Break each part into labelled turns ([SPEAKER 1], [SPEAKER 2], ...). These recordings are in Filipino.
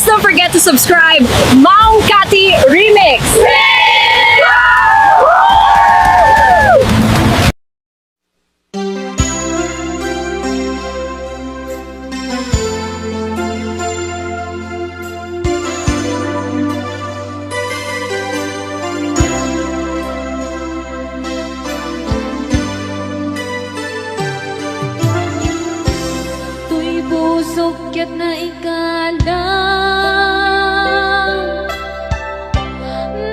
[SPEAKER 1] don't forget to subscribe. Maong Kati Remix!
[SPEAKER 2] Tuy busog ket na ikalang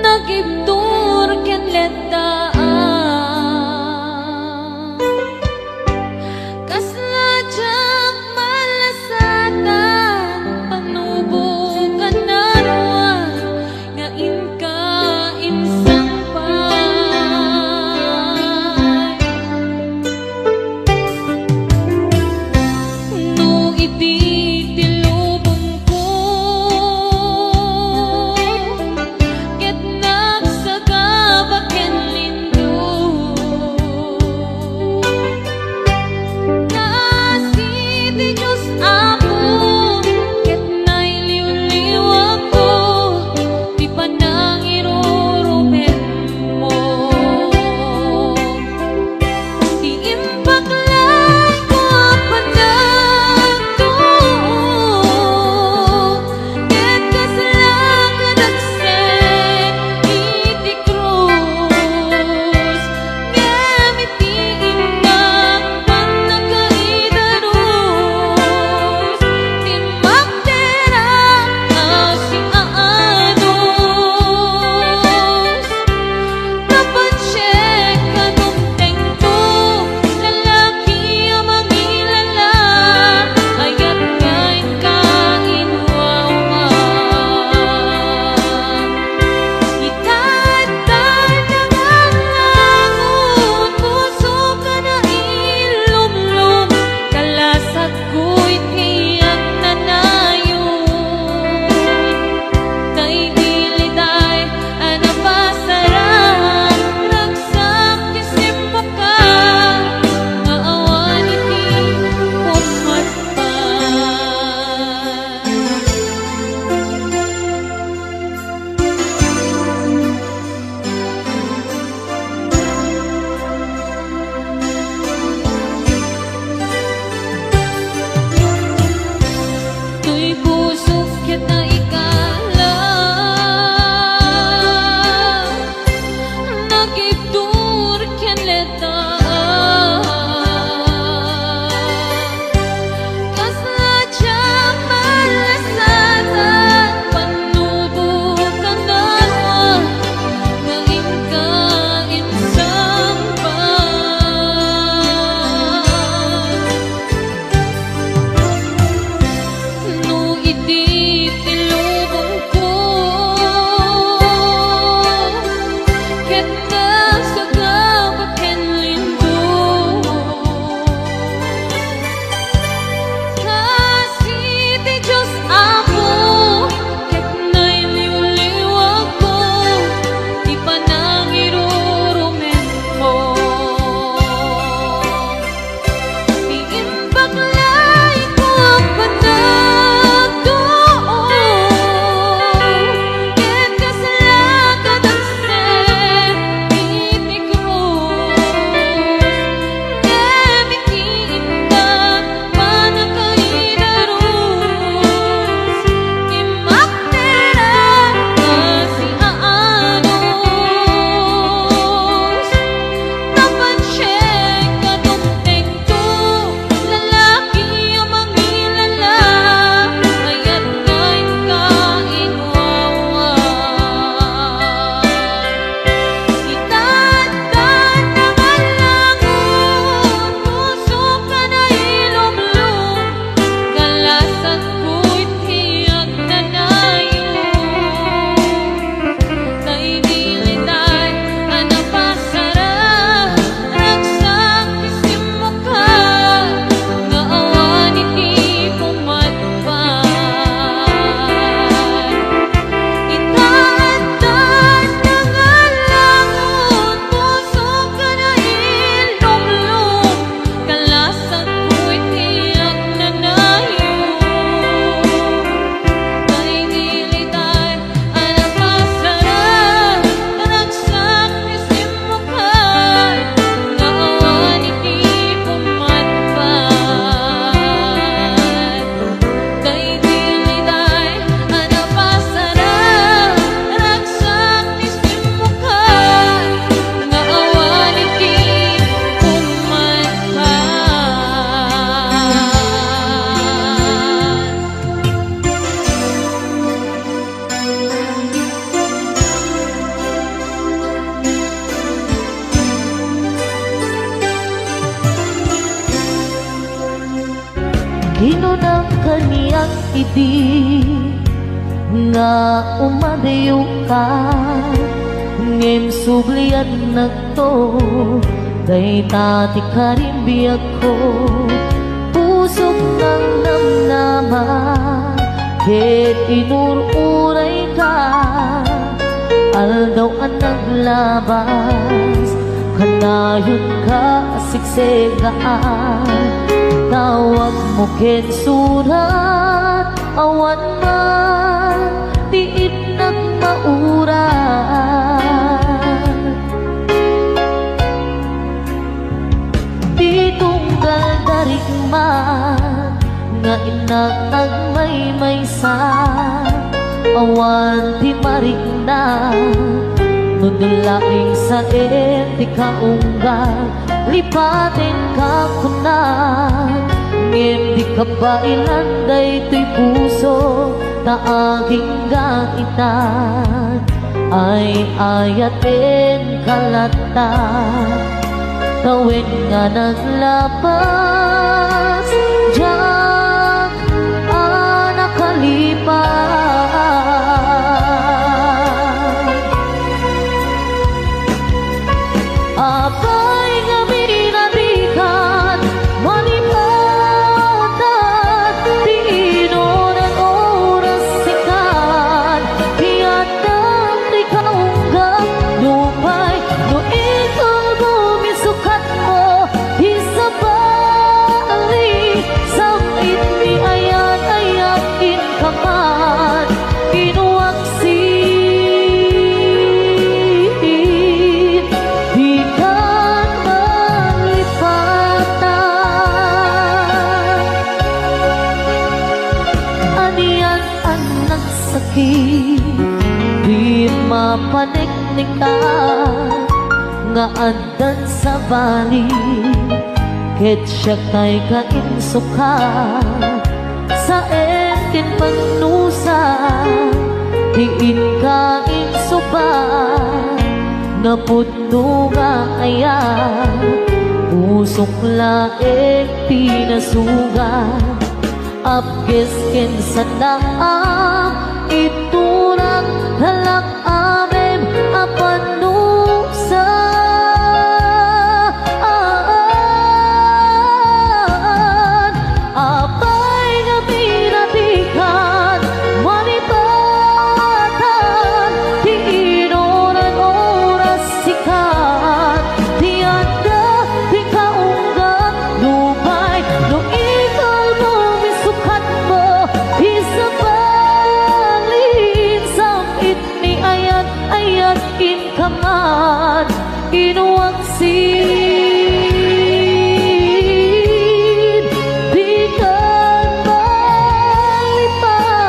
[SPEAKER 2] nagibtur ken letaan kasla jak malasatan panubukan narwa nga inka insang no iti tilubong ko ket nagsagabak ken lindo kasi ti Diyos ako ket nailiw-liw ako di pa nangirurumen mo di impaklay ko panagto ket kaslakan agsen iti krus ngamiti inang panagkaidarus timakderang asing aanos napansye kanong tengto lalaki ang mangilala ayat ngayon kainwawan itadtad nangangangon puso ka na ilumlum kalasag ko'y tiyak nanayon kay diliday anapasarang ragsak isimpo ka nga awan iti tuy busog ket na ikalang nagibtur ken letaan kasla jak malasatan panubukan narwa nga inka insang no iti tilubong ko ket nagsagabak ken lindo kasi ti Diyos ako ket nailiw-liw ako di pa nangirurumen mo di imbaklay ko ang panagto
[SPEAKER 3] kaniyang idi nga umadayo ka ngem sublian nagto day tati karimbiyag ko pusok ng namnaman ket inururay ka aldaw ang naglabas kanayon ka siksegaan tawag mo ken surat awan man diit nagmaurat di tunggal darig man nga inang may-maysa awan di marigna nudulaing sa eti kaunggal lipatin ka kunan ngem di ka ba ilanday to'y puso na aking gaitan ay ayatin kalata kawin nga naglabas diyak nakalipas apay nga minatikan malipatan di inunan oras sikan hiyatan di kaunggang lupay no ikaw bumisukat mo isabali samit ni ayan ayakin kaman inuwaksin di ka malipatan aniyan ang nagsakit di mapaniknikan nga andan sa bali ket siya kay kainsuka sa entin magnusa diin ka insuba na pudno nga aya usok laeng pinasuga apkes ken sandaang iturang halak amem apanusa apay nga pinatikan malipatan di inunan oras sikat di anda di kaunggang lupay no ikaw bumisukat mo isabalin samit ni ayat ayat kin kaman inuwaksin di ka malipatan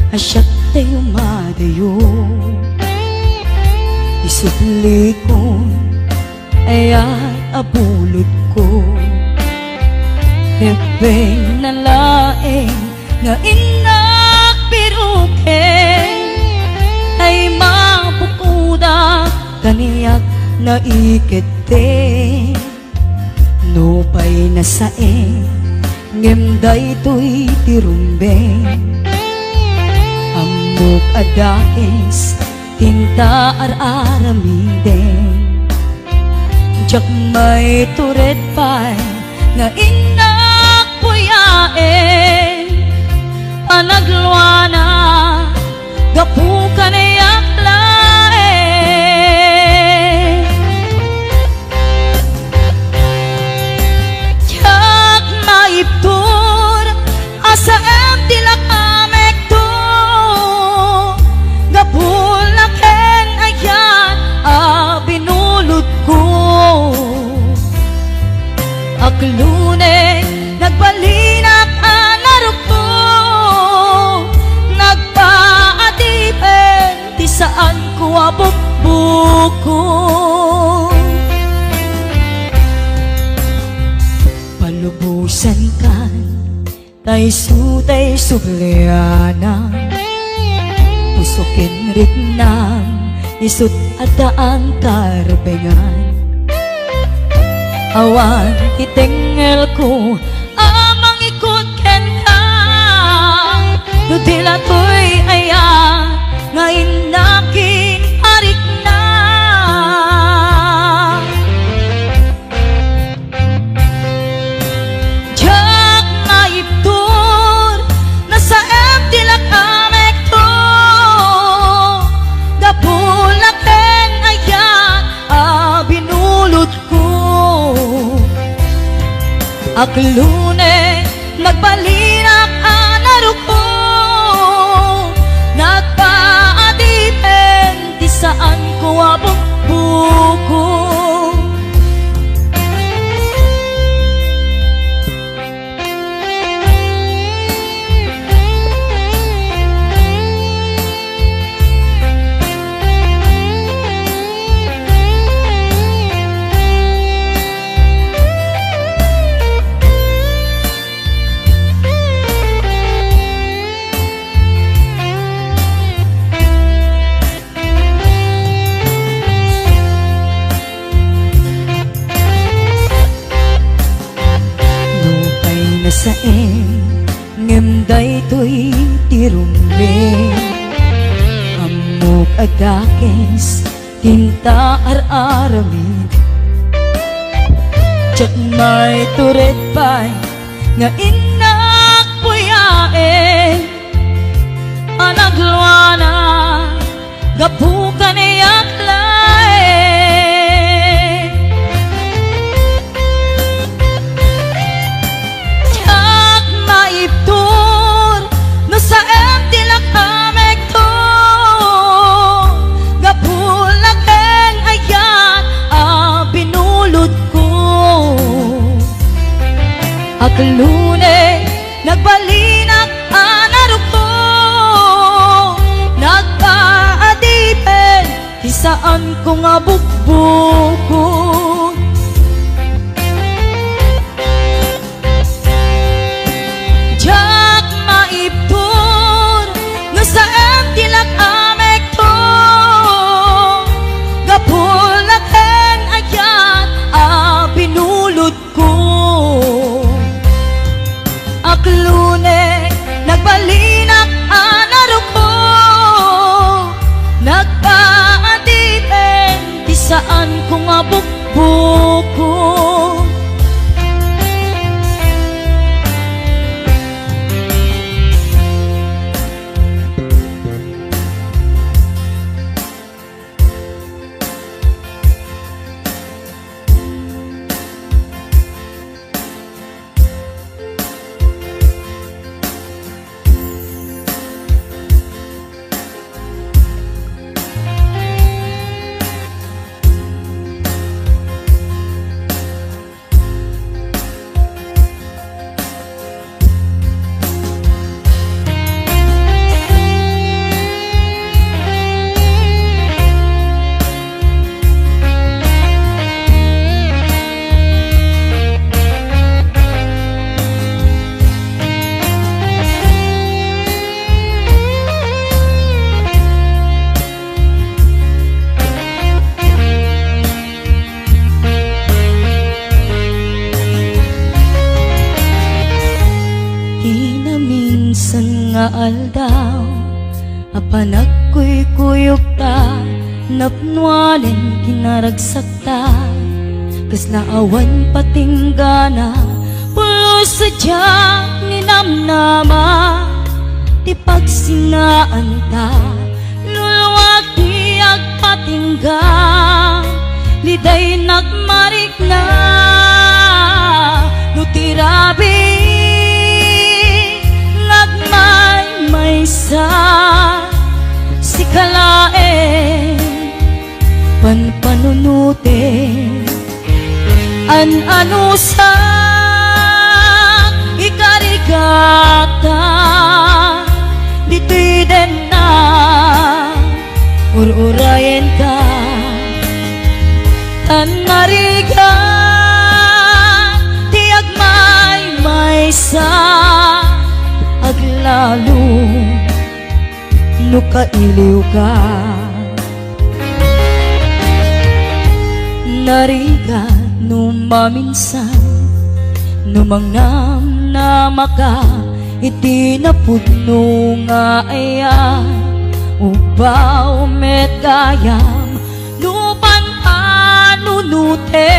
[SPEAKER 4] asyak tayo madayo. Isubli ko ayat abulot ko. Hepeng na laeng nga inak piruken ay mapukuda kaniyak na ikete. No pa'y nasaeng ngemday to'y tirumbeng. Amok adakes tinta ar-aramideng. Jak may turet pa'y nga inak puyaen. Panagluana gapukan ay aklaen. Jak maiptur asa em tilakamek to. Gapulaken ayan binulot ko. Aklune nagbalinak anarok ko. Nagpaadipen ti saan ko abukbuko. Palubusan kan tay sutay subliana. Pusukin ritnam isut adaan karbengan. Awan itengel ko amang ikot ken ka. Dudila to'y ayan nga inakin arik na. Jak maiptur nasa em tilakamek to. Gapulaken ayan binulot ko. Aklune nagbalinak anarok ko. Nagpaadipen di saan ko abukbuko. Saeng ngemday to'y tirumbeng. Amok adakes tinta ar-aramid. Tsak may turet pa'y nga inak puyaen. Anagluana gapukan ay aklaen. Maiptur no sa em tilakamek to. Gapulaken ayan binulot ko. Aklune nagbalinak anarok ko. Nagpaadipen di saan ko nga bukbuko. Jak maiptur no sa em tilakamek to. Gapulaken ayan binulot ko. Aklune nagbalinak anarok ko. Nagpaadipen di saan ko nga bukbuko. aldaw apan agkuy-kuyog ta napnualen kinaragsak ta kas naawan patinggana pulos sadyak ni namnama ti pagsinaan ta luluwag ti agpatingga liday nagmarik na nutirabi nagmay-maysa si kalae panpanunute an-ano sa ikarigata dito'y den na ururayan ka tanariga ti agmay-maysa aglalo no kailiw ka nariga no maminsan no mangnam na maka iti napudno nga aya ubaw met gayam lupan panunute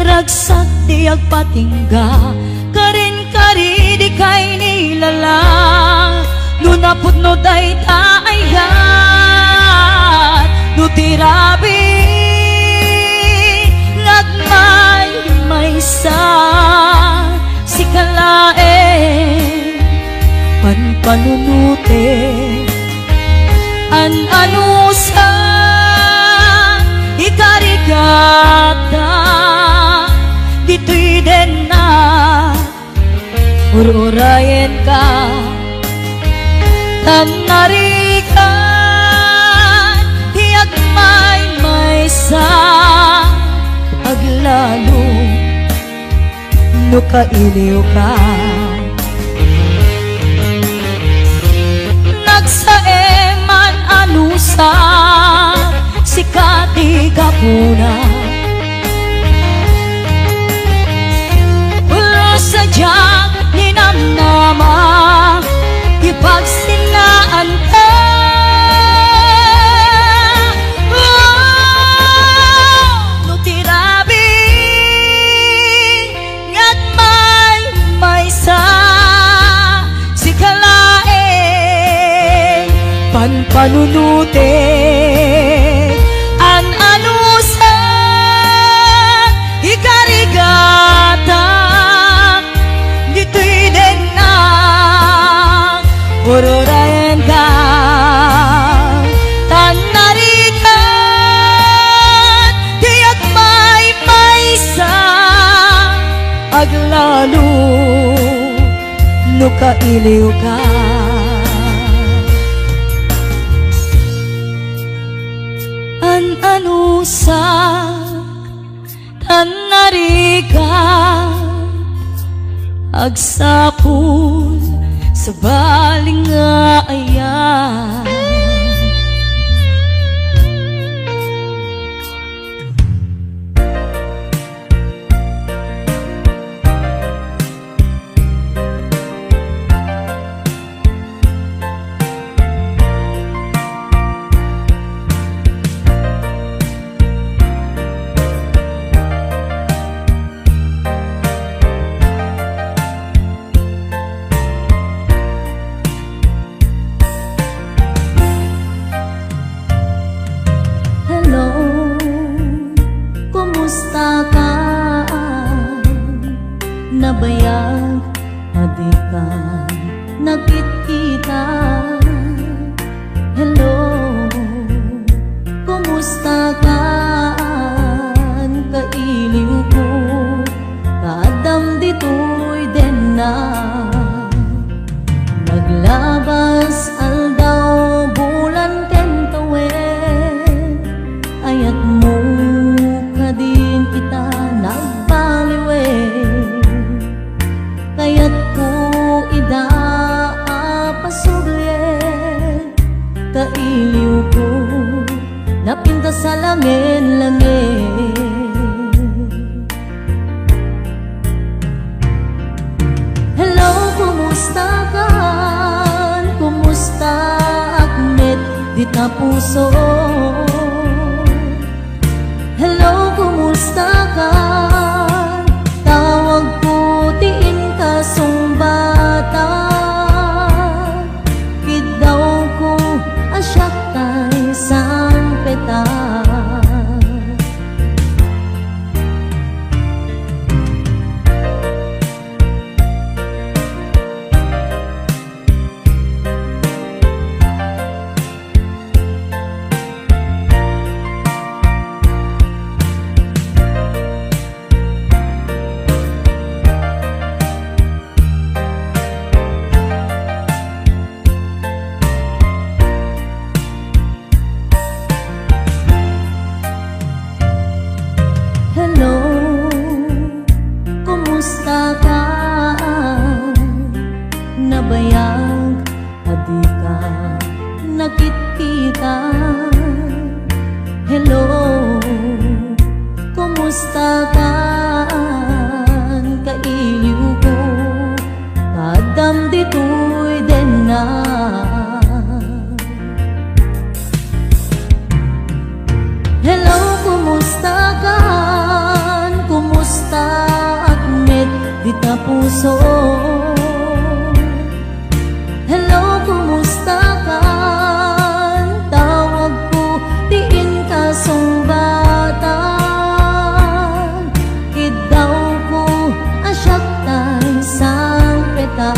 [SPEAKER 4] ragsak ti agpatingga karin kari di kay nilala no napudno day taayat no tirabi nagmay-maysa si kalae panpanunute an-ano sa ikarigata dito'y den na ururayan ka tanarigan ti agmay-maysa aglalo no kailiw ka nagsaeman anusa si katigapuna ulo sadyak ni namnama ipagsinaan ka no tirabi nagmay-maysa si kalae panpanunute an-ano sa ikarigata dito'y den na ururayan ka tanarigan ti agmay-maysa aglalo no kailiw ka an-ano sa tanarigan agsapul sa baling nga ayan nabayag adika nakikita hello kumusta ka kailiw ko kadam dito'y den na naglabas aldaw bulan ken tawen ayat mo kadin kita nagbaliwe kayat ko ida pasugye kailiw ko napinta sa langin-langin hello kumusta ka
[SPEAKER 3] ka puso. Hello, kumusta ka? Tawag ko tiin ka sumbata. Kidaw ko asyak tay sang peta. Hello, kumusta ka? Nabayag, adi ka nakikita. Hello, kumusta ka? Kailiw ko, padam dito'y den na. Hello, kumusta ka? Kumusta at met di ka puso? Hello, kumusta ka? Tawag ko tiin ka sumbatan. Kidaw ko asyak tay sang peta.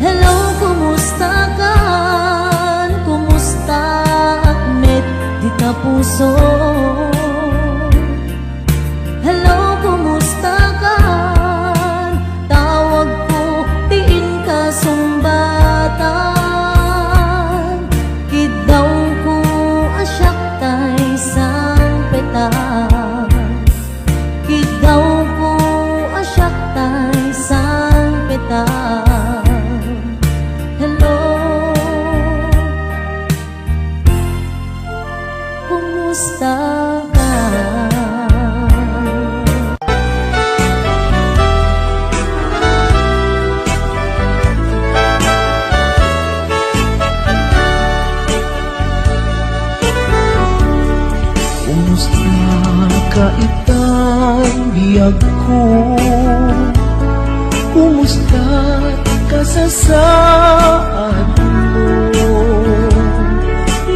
[SPEAKER 3] Hello, kumusta ka? Kumusta at met di ka puso? Hello, kumusta ka? Tawag ko tiin ka sumbatan. Kidaw ko asyak tay sang peta. Kidaw ko asyak tay sang peta. Hello, kumusta ka?
[SPEAKER 5] Kumusta ka itang biyag ko? Kumusta ka sa saan mo?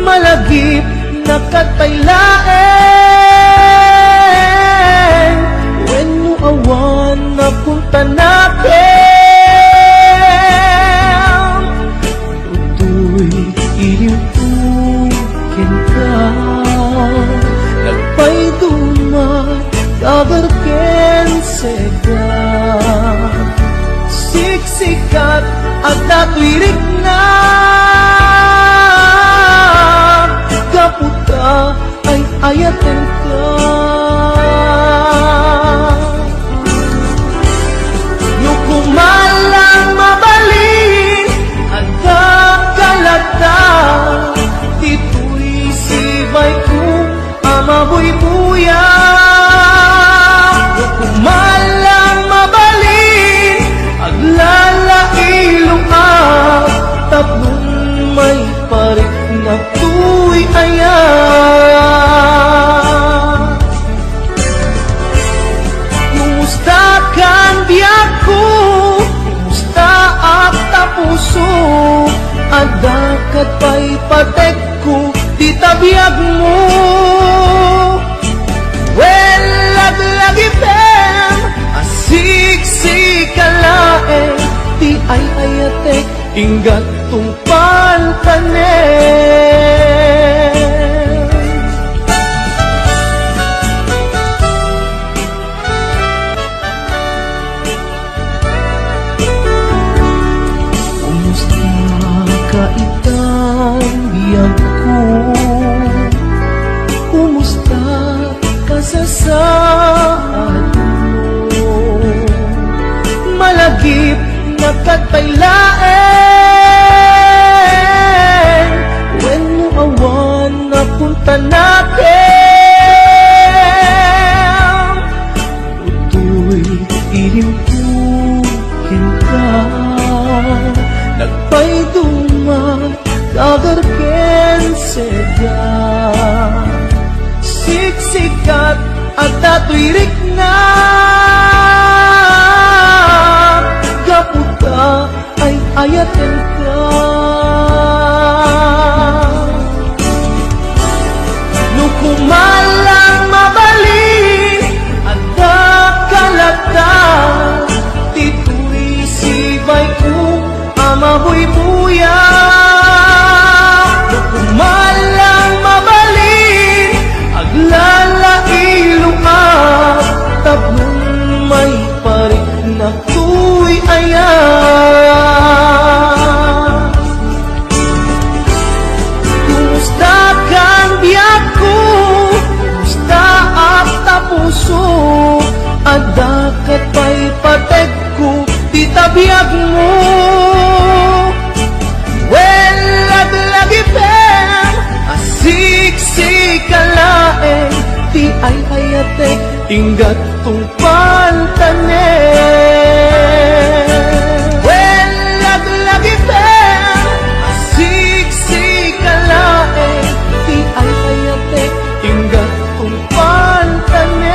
[SPEAKER 5] Malagip na kataylaen, when mo awan na punta natin. Uto'y iliwtukin ka, nagpay dumat kabarken sega. Siksikat at natwirik na, kaputa ay ayaten ka. Nukumalang mabalin at kakalata, dito'y sibay ko amabuy-buya. Nukumalang mabalin at lalailong at tatlong may parik na tu'y ayan. Kumusta kang biyak ko? Kumusta at tapuso? Adakat pa'y patek ko, di tabiyag mo. Well, laglagipem, asiksik-alaen, di ay ayatek, inggat tungpal panen. Kumusta ka itang biyag ko? Kumusta ka sa saan mo? Malagip na kataylaen, when mo awan na punta natin. Uto'y iliwtukin ka, tuirik na gaputa ay ayaten ka. Nukumalang mabali ada kalata tituy sibay ko amahoy buya. Nukumalang mabali aglalailu at tabong may parik na tuy ayan. Kumusta kang biyak ko? Kumusta at tapuso? Adakat pa'y patek ko, di tabiyag mo. Well, lagi pem, asik-sik kalaeng, di ay hayate, tinggat tong pantanen. Well, lagi pem, asik-sik kalaeng, di ay hayate, tinggat tong pantanen.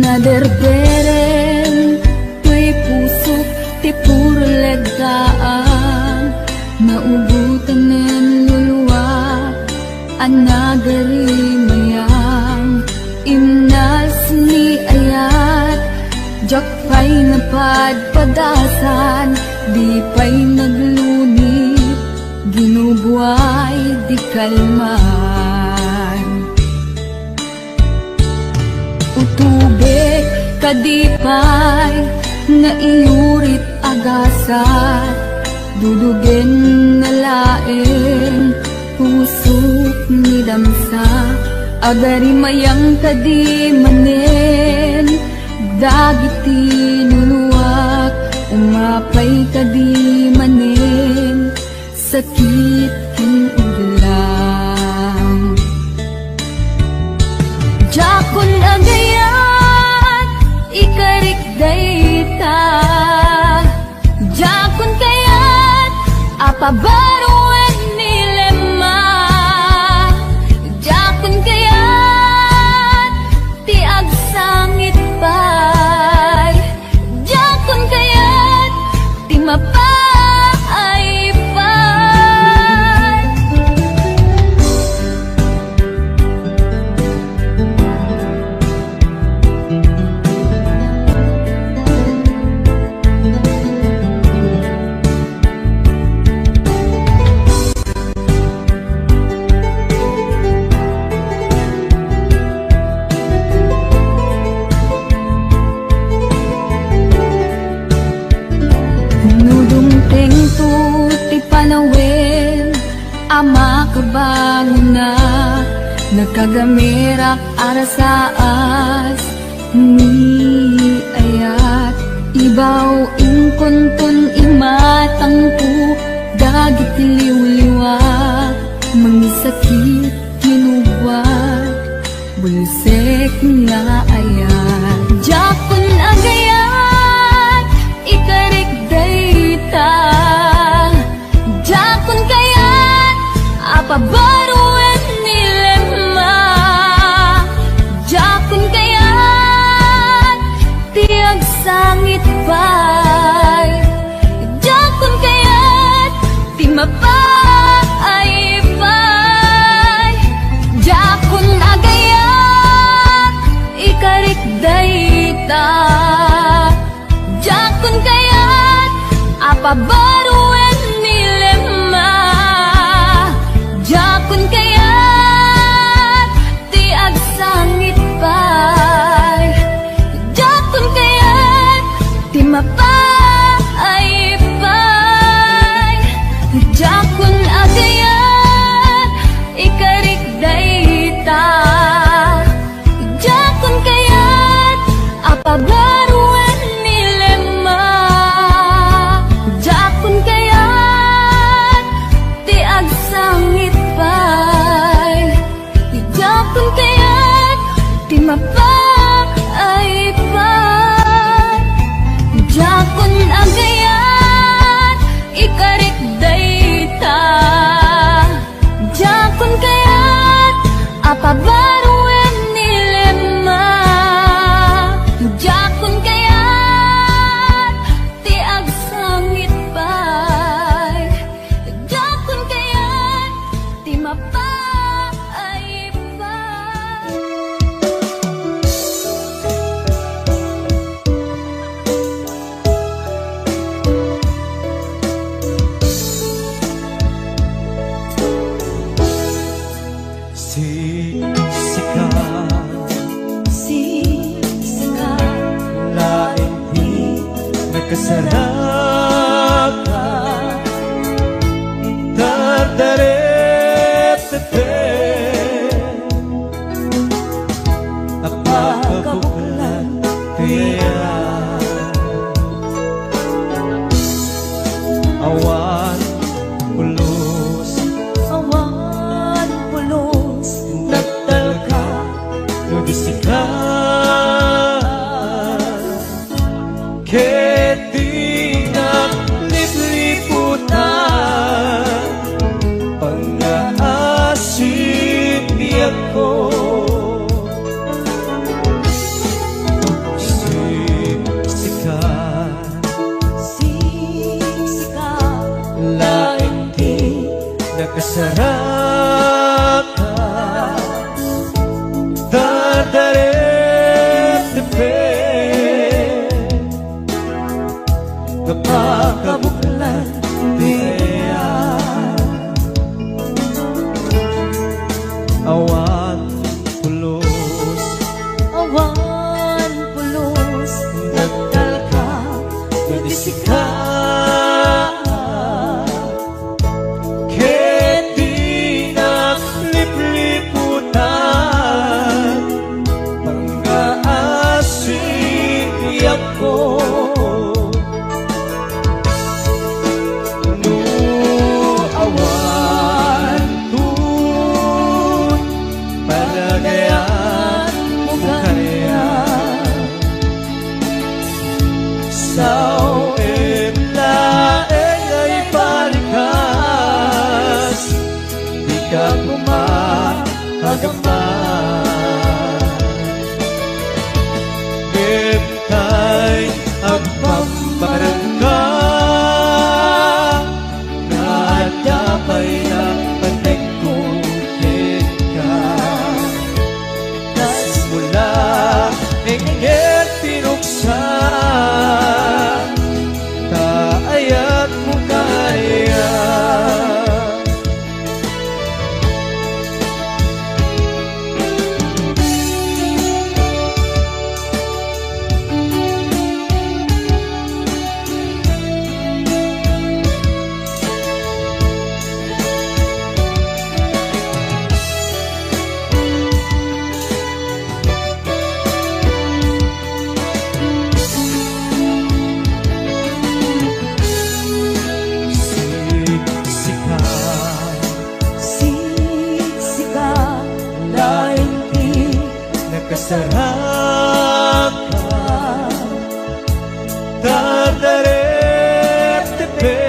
[SPEAKER 3] Naderberen tuy pusok ti puro legdaan, naubutan ng luluwa anagari mayang imnas ni ayat, jak pa'y napadpadasan, di pa'y naglunit, ginubuhay di kalman. Utubek kadipay na iyurit agasat, dudugen na laeng pusok ni damsa, agari mayang kadi manen, dagiti nuluwak umapay kadi manen, sakit king uglang. Jakon agayat ikarik dayta, jakon kayat apabaruan nilema, jakon kayat ti agsangit pay, jakon kayat ti mapay pay. Nudungting tu ti panawin, ama kabangon na, nakagamirak arasaas ni ayat, ibaw ingkontun imatangpo, dagit liwliwa, mangisakit kinubwat, bulsek nga ayat. Jakon agayat ikarik dayta, jakon kayat apabaruan nilema, jakon kayat tiag sangit pay, jakon kayat ti mapay pay. Jakon agayat ikarik dayta, jakon kayat apabaruan nilema, jakon kayat ti agsangit pay, jakon kayat ti mapay pay. Jakon agayat ikarik dayta, jakon kayat apabaruan nilema, jakon kayat ti agsangit pay, jakon kayat ti mapay pay. Jakon agayat ikarik dayta, jakon kayat apabaruan nilema, jakon kayat ti agsangit pay, jakon kayat ti mapay pay.
[SPEAKER 5] Sika lain di nagkasaraka, dardaret-daret napakabulan tiya, awan pulos nagtalka nudisika, keti nagliputan pang-aasin niya ko. kasarakan Tadaret tepe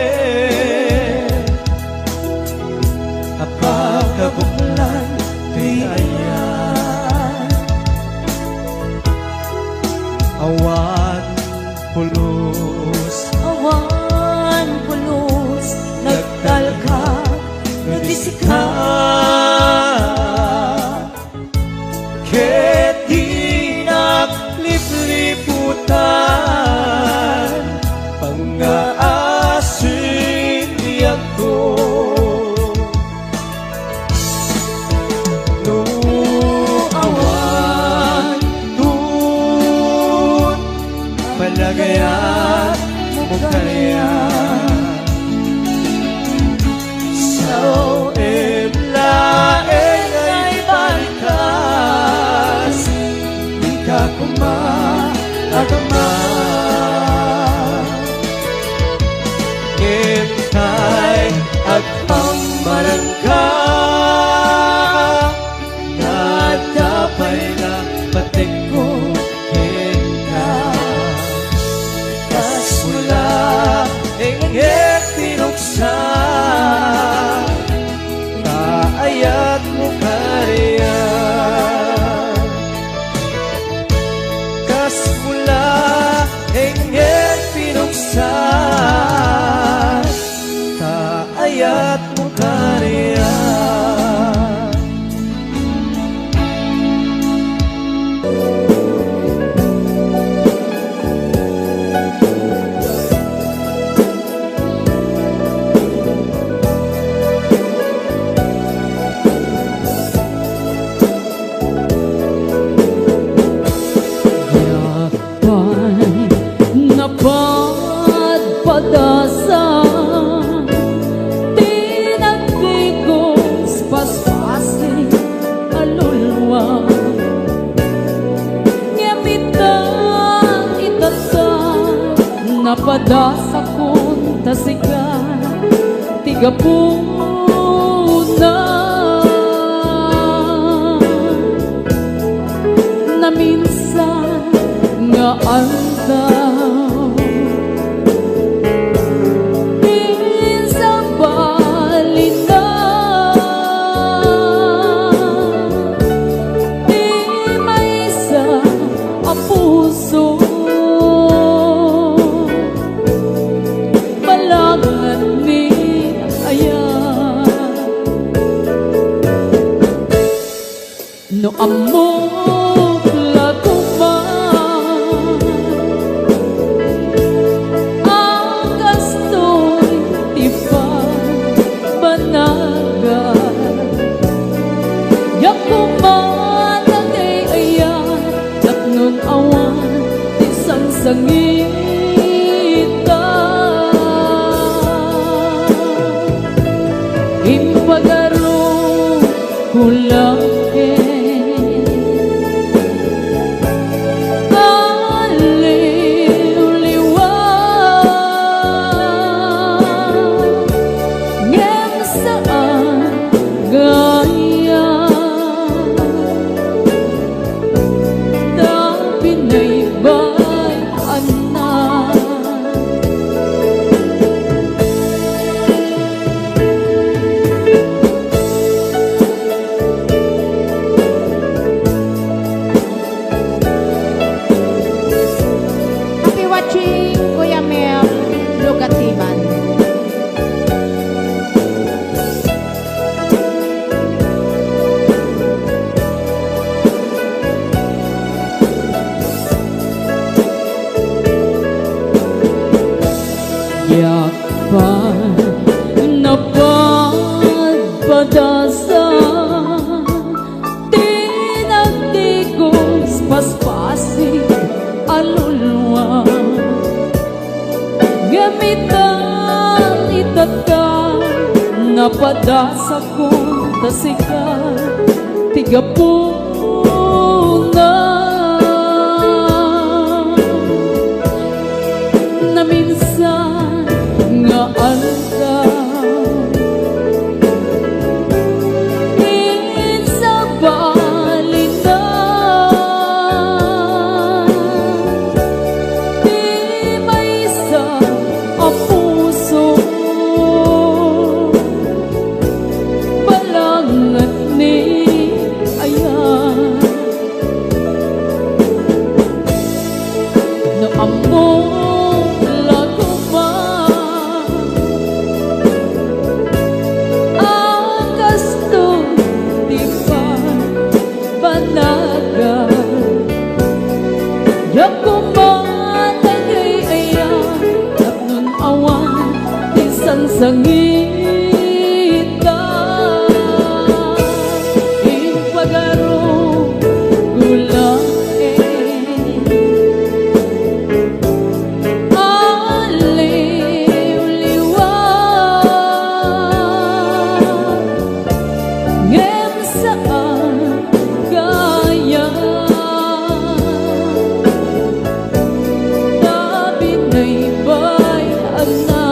[SPEAKER 5] Apakabuklan tiayan Awan pulos
[SPEAKER 3] Awan pulos nagtalkak Nagdisika
[SPEAKER 5] Ket di naglipliputan Pangaasin diyan ko No awan tun Palagayan mo kaya So laeng ay balikas Di ka kumaagama Ngintay at pangmarangka Nadapay na patik ko kita Kasmula ingit tinuksan Kaayat mo kariyan Kasmula ingit pinuksan Kaayat mo kariyan
[SPEAKER 2] Napadpadasan tinagdigos paspasin alulwa Ngamitan itata napadasa kong tasikan Tigapuna na minsan nga aldaw Minsan balina Di maisa ang puso Balangan ni ayan No amok lakuman Ang gasto'y tipa banaga Yakuman ang ayan At nun awan isang sangita Impagaro kulang
[SPEAKER 1] Happy watching, Kuya Mel Lugatiman.
[SPEAKER 2] Yakpan napadpadasan tinagdigos paspasin alulwa Gamitan itata napadasa kong tasikan Tigapuna na minsan nga aldaw Minsan balina Ako man ay ayan at nun awan isang sangita ipagaro gulang ngem saan kaya tabi na'y bayan na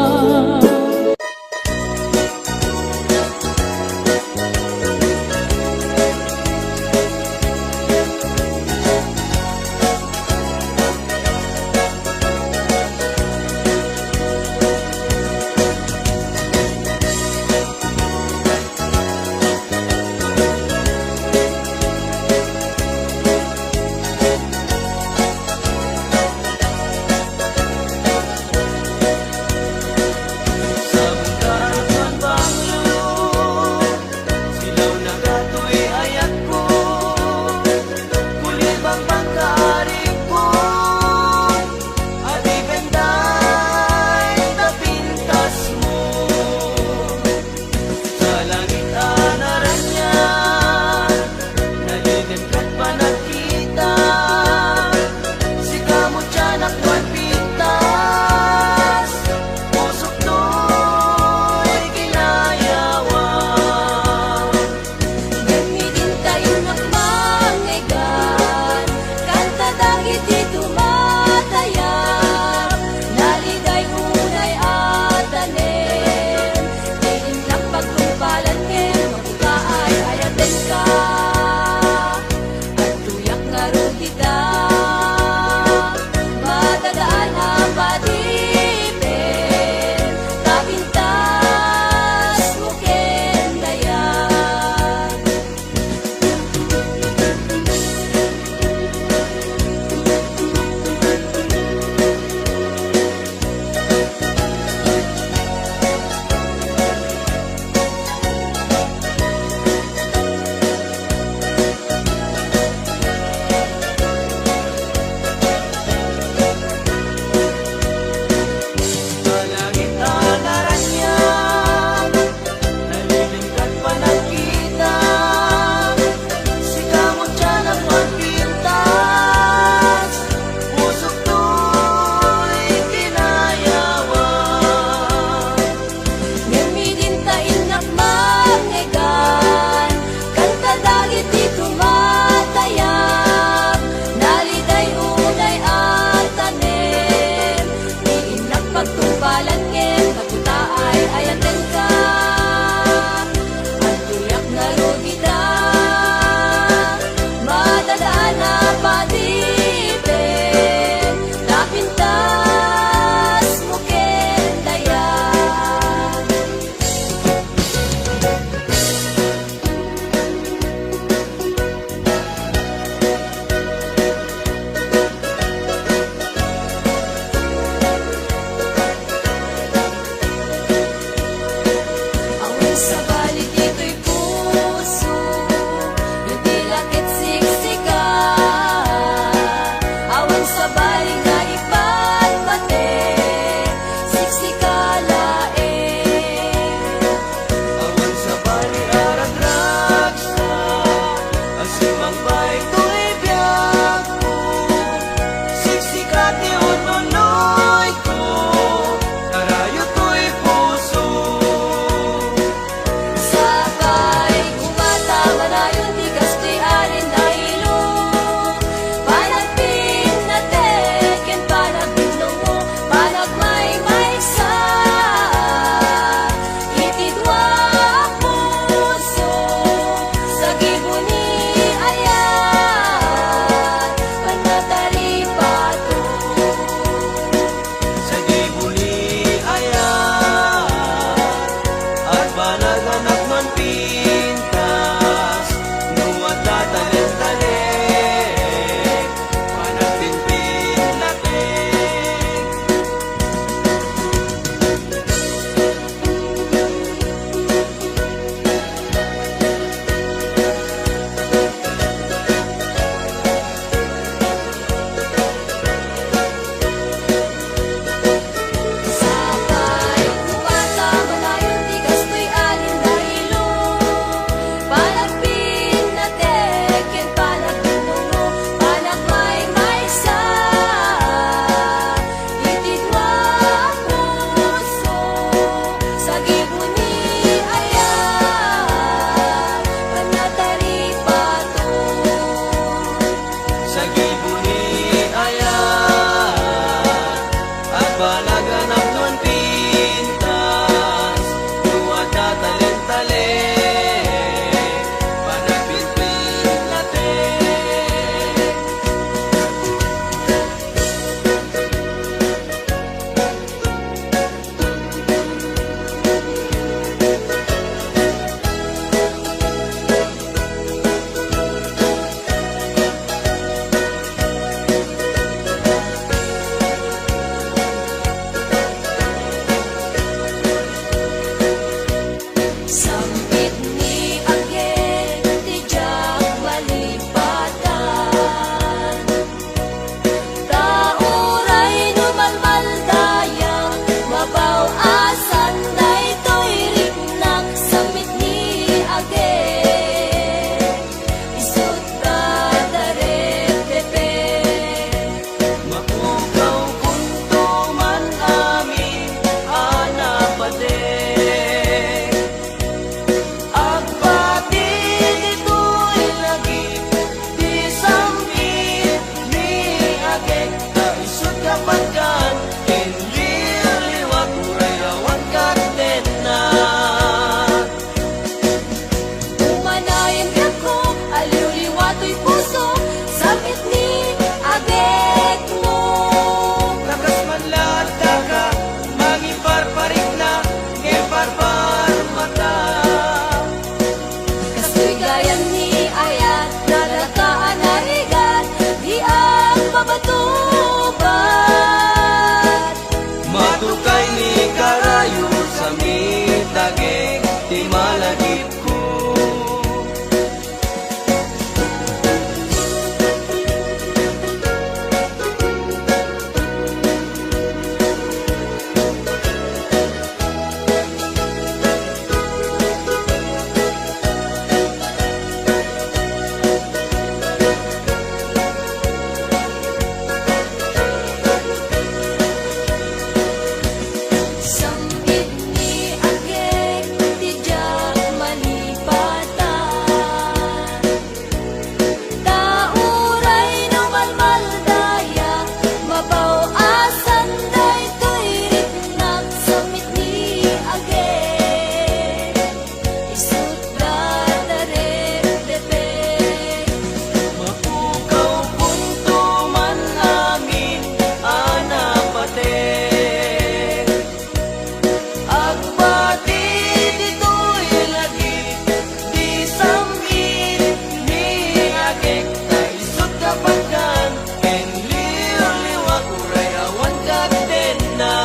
[SPEAKER 5] kapanggan en liw-liwag uray awan kadena.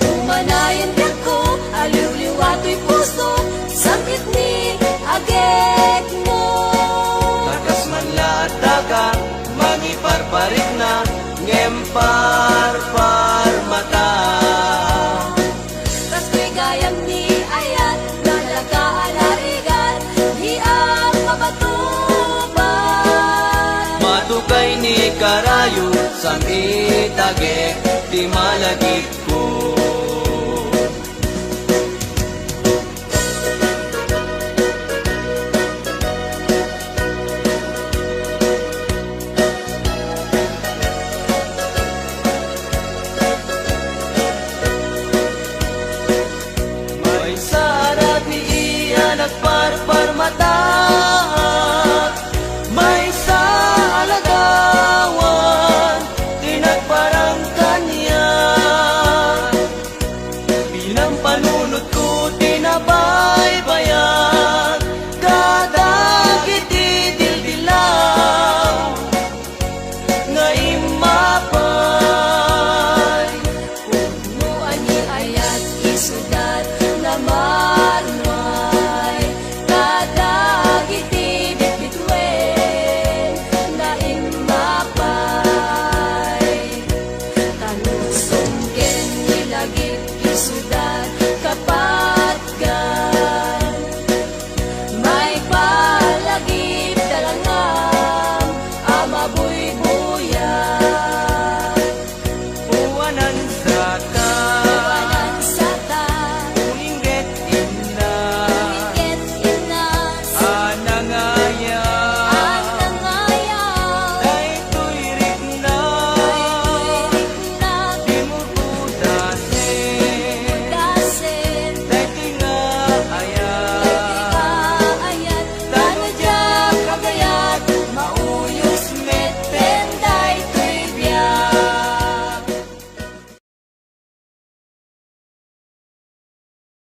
[SPEAKER 3] Umanayan ko, aliw-liwato'y puso, sakit ni agek mo.
[SPEAKER 5] Takas man lahat daga, mangiparparik na, ngemparpar mata.
[SPEAKER 3] Tas ko'y gayam ni ayat, nalagaan harigan, di ang mabatuban.
[SPEAKER 5] Matukay ni karayo, samit agek, di malagit ko.